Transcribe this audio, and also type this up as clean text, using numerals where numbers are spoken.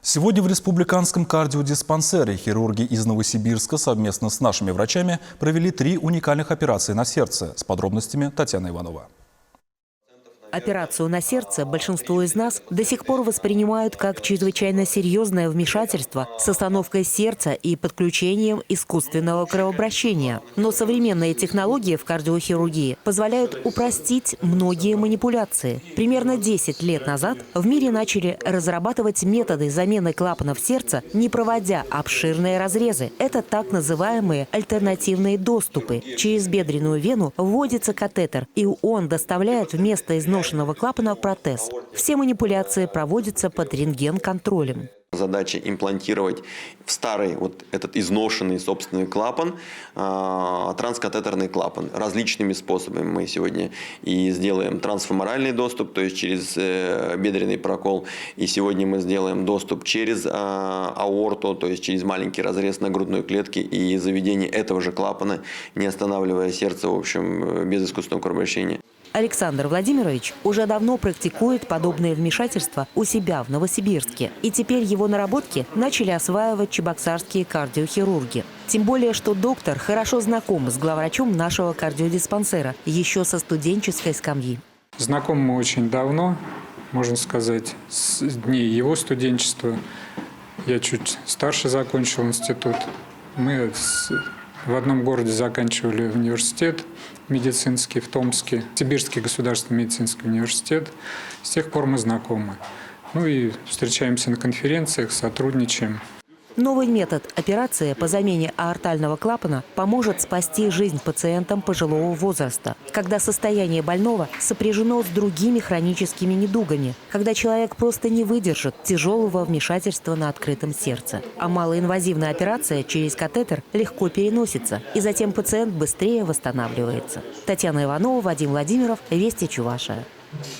Сегодня в республиканском кардиодиспансере хирурги из Новосибирска совместно с нашими врачами провели 3 уникальных операции на сердце. С подробностями Татьяна Иванова. Операцию на сердце большинство из нас до сих пор воспринимают как чрезвычайно серьезное вмешательство с остановкой сердца и подключением искусственного кровообращения. Но современные технологии в кардиохирургии позволяют упростить многие манипуляции. Примерно 10 лет назад в мире начали разрабатывать методы замены клапанов сердца, не проводя обширные разрезы. Это так называемые альтернативные доступы. Через бедренную вену вводится катетер, и он доставляет вместо изношенного клапана протез. Все манипуляции проводятся под рентген-контролем. Задача имплантировать в старый вот этот изношенный собственный клапан, транскатетерный клапан. Различными способами мы сегодня и сделаем трансфеморальный доступ, то есть через бедренный прокол. И сегодня мы сделаем доступ через аорту, то есть через маленький разрез на грудной клетке и заведение этого же клапана, не останавливая сердце, в общем, без искусственного кровообращения. Александр Владимирович уже давно практикует подобные вмешательства у себя в Новосибирске. И теперь его наработки начали осваивать чебоксарские кардиохирурги. Тем более, что доктор хорошо знаком с главврачом нашего кардиодиспансера еще со студенческой скамьи. Знакомы мы очень давно, можно сказать, с дней его студенчества. Я чуть старше закончил институт. Мы в одном городе заканчивали университет медицинский в Томске, Сибирский государственный медицинский университет. С тех пор мы знакомы. Ну и встречаемся на конференциях, сотрудничаем. Новый метод операции по замене аортального клапана поможет спасти жизнь пациентам пожилого возраста, когда состояние больного сопряжено с другими хроническими недугами, когда человек просто не выдержит тяжелого вмешательства на открытом сердце. А малоинвазивная операция через катетер легко переносится, и затем пациент быстрее восстанавливается. Татьяна Иванова, Вадим Владимиров, Вести Чувашия.